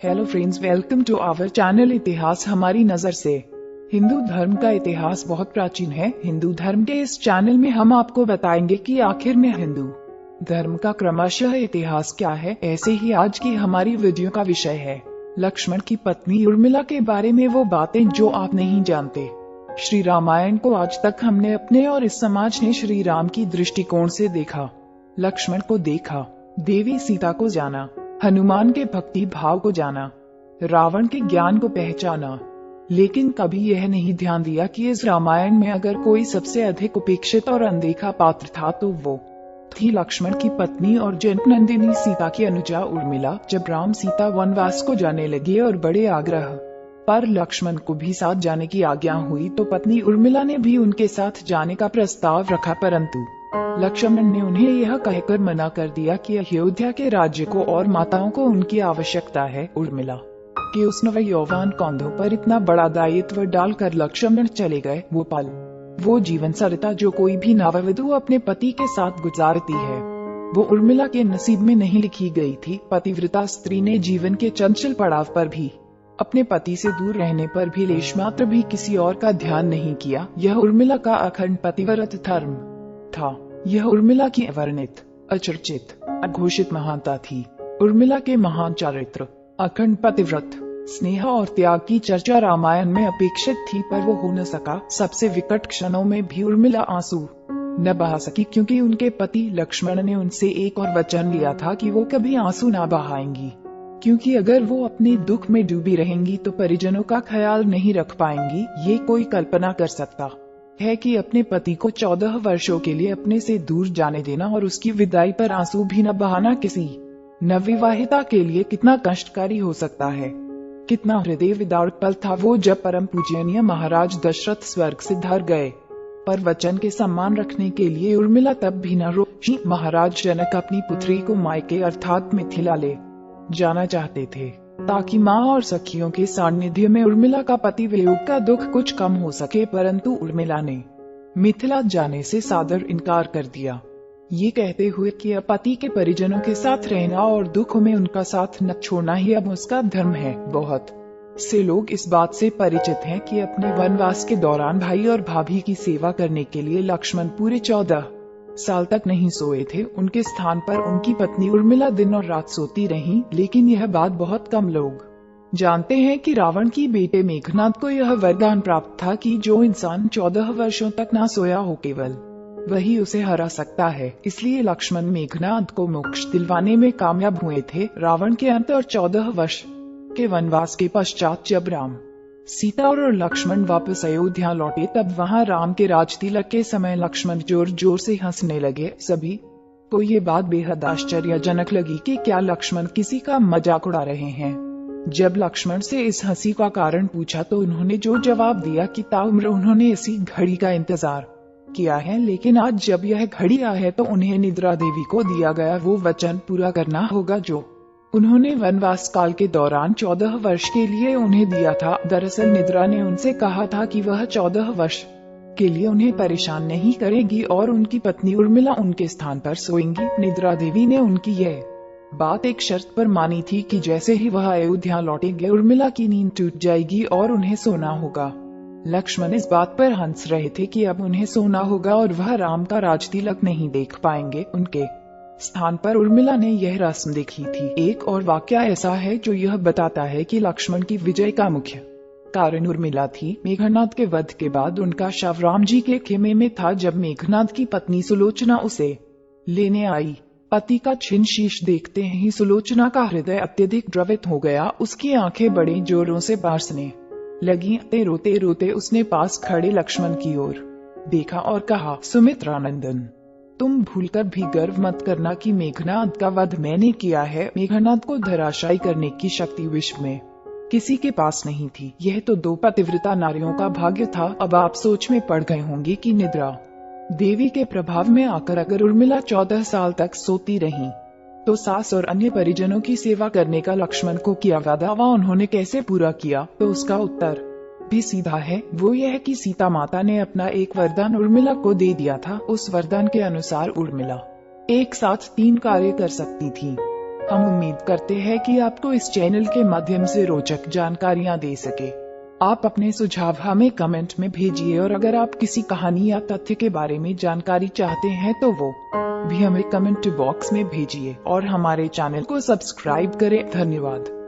Hello friends, welcome to our channel इतिहास हमारी नजर से। हिंदू धर्म का इतिहास बहुत प्राचीन है। हिंदू धर्म के इस चैनल में हम आपको बताएंगे कि आखिर में हिंदू धर्म का क्रमशः इतिहास क्या है। ऐसे ही आज की हमारी वीडियो का विषय है लक्ष्मण की पत्नी उर्मिला के बारे में वो बातें जो आप नहीं जानते। श्री रामायण को आज तक हमने अपने और इस समाज ने श्री राम की दृष्टिकोण से देखा। लक्ष्मण को देखा, देवी सीता को जाना, हनुमान के भक्ति भाव को जाना, रावण के ज्ञान को पहचाना, लेकिन कभी यह नहीं ध्यान दिया कि इस रामायण में अगर कोई सबसे अधिक उपेक्षित और अनदेखा पात्र था तो वो थी लक्ष्मण की पत्नी और जनकनंदिनी सीता की अनुजा उर्मिला। जब राम सीता वनवास को जाने लगे और बड़े आग्रह पर लक्ष्मण को भी साथ जाने की आज्ञा हुई तो पत्नी उर्मिला ने भी उनके साथ जाने का प्रस्ताव रखा, परंतु लक्ष्मण ने उन्हें यह कहकर मना कर दिया कि अयोध्या के राज्य को और माताओं को उनकी आवश्यकता है। उर्मिला के उस नवयौवन कंधों पर इतना बड़ा दायित्व डालकर लक्ष्मण चले गए। वो पल, वो जीवन सरिता जो कोई भी नववधु अपने पति के साथ गुजारती है, वो उर्मिला के नसीब में नहीं लिखी गई थी। पतिव्रता स्त्री ने जीवन के चंचल पड़ाव पर भी अपने पति से दूर रहने पर भी लेश मात्र भी किसी और का ध्यान नहीं किया। यह उर्मिला का अखंड पतिव्रत धर्म था। यह उर्मिला की अवर्णित, अचर्चित, अघोषित महानता थी। उर्मिला के महान चारित्र, अखंड पतिव्रत, स्नेह और त्याग की चर्चा रामायण में अपेक्षित थी, पर वो हो न सका। सबसे विकट क्षणों में भी उर्मिला आंसू न बहा सकी, क्योंकि उनके पति लक्ष्मण ने उनसे एक और वचन लिया था कि वो कभी आंसू न बहाएंगी, क्योंकि अगर वो अपने दुख में डूबी रहेंगी तो परिजनों का ख्याल नहीं रख पाएंगी। ये कोई कल्पना कर सकता है कि अपने पति को 14 वर्षों के लिए अपने से दूर जाने देना और उसकी विदाई पर आंसू भी न बहाना किसी नवविवाहिता के लिए कितना कष्टकारी हो सकता है। कितना हृदय विदारक पल था वो जब परम पूजनीय महाराज दशरथ स्वर्ग से धर गए, पर वचन के सम्मान रखने के लिए उर्मिला तब भी न रोई। महाराज जनक अपनी पुत्री को मायके अर्थात मिथिला ले जाना चाहते थे ताकि माँ और सखियों के सानिध्य में उर्मिला का पति वियोग का दुख कुछ कम हो सके, परंतु उर्मिला ने मिथिला जाने से सादर इनकार कर दिया, ये कहते हुए कि अब पति के परिजनों के साथ रहना और दुख में उनका साथ न छोड़ना ही अब उसका धर्म है। बहुत से लोग इस बात से परिचित हैं कि अपने वनवास के दौरान भाई और भाभी की सेवा करने के लिए लक्ष्मण पूरे 14 साल तक नहीं सोए थे। उनके स्थान पर उनकी पत्नी उर्मिला दिन और रात सोती रहीं, लेकिन यह बात बहुत कम लोग जानते हैं कि रावण की बेटे मेघनाद को यह वरदान प्राप्त था कि जो इंसान 14 वर्षों तक ना सोया हो केवल वही उसे हरा सकता है। इसलिए लक्ष्मण मेघनाद को मोक्ष दिलवाने में कामयाब हुए थे। रावण के अंत और 14 वर्ष के वनवास के पश्चात जब राम, सीता और लक्ष्मण वापस अयोध्या लौटे, तब वहां राम के राज तिलक के समय लक्ष्मण जोर जोर से हंसने लगे। सभी को ये बात बेहद आश्चर्यजनक लगी कि क्या लक्ष्मण किसी का मजाक उड़ा रहे हैं। जब लक्ष्मण से इस हंसी का कारण पूछा तो उन्होंने जो जवाब दिया कि ताउम्र उन्होंने इसी घड़ी का इंतजार किया है, लेकिन आज जब यह घड़ी आ है तो उन्हें निद्रा देवी को दिया गया वो वचन पूरा करना होगा जो उन्होंने वनवास काल के दौरान 14 वर्ष के लिए उन्हें दिया था। दरअसल निद्रा ने उनसे कहा था कि वह 14 वर्ष के लिए उन्हें परेशान नहीं करेगी और उनकी पत्नी उर्मिला उनके स्थान पर सोएंगी। निद्रा देवी ने उनकी यह बात एक शर्त पर मानी थी कि जैसे ही वह अयोध्या लौटेंगे उर्मिला की नींद टूट जाएगी और उन्हें सोना होगा। लक्ष्मण इस बात पर हंस रहे थे कि अब उन्हें सोना होगा और वह राम का राज तिलक नहीं देख पाएंगे। उनके स्थान पर उर्मिला ने यह रस्म देखी थी। एक और वाकया ऐसा है जो यह बताता है कि लक्ष्मण की विजय का मुख्य कारण उर्मिला थी। मेघनाद के वध के बाद उनका शव राम जी के खेमे में था। जब मेघनाद की पत्नी सुलोचना उसे लेने आई, पति का छिन्न शीश देखते ही सुलोचना का हृदय अत्यधिक द्रवित हो गया। उसकी आंखें बड़े जोरों से बरसने लगी। रोते रोते उसने पास खड़े लक्ष्मण की ओर देखा और कहा, सुमित्रा नंदन, तुम भूलकर भी गर्व मत करना कि मेघनाद का वध मैंने किया है। मेघनाद को धराशायी करने की शक्ति विश्व में किसी के पास नहीं थी। यह तो 2 पतिव्रता नारियों का भाग्य था। अब आप सोच में पड़ गए होंगे कि निद्रा देवी के प्रभाव में आकर अगर उर्मिला 14 साल तक सोती रही तो सास और अन्य परिजनों की सेवा करने का लक्ष्मण को किया वादा उन्होंने कैसे पूरा किया। तो उसका उत्तर भी सीधा है। वो यह कि सीता माता ने अपना एक वरदान उर्मिला को दे दिया था। उस वरदान के अनुसार उर्मिला एक साथ 3 कार्य कर सकती थी। हम उम्मीद करते हैं कि आपको इस चैनल के माध्यम से रोचक जानकारियाँ दे सके। आप अपने सुझाव हमें कमेंट में भेजिए और अगर आप किसी कहानी या तथ्य के बारे में जानकारी चाहते हैं तो वो भी हमें कमेंट बॉक्स में भेजिए और हमारे चैनल को सब्सक्राइब करें। धन्यवाद।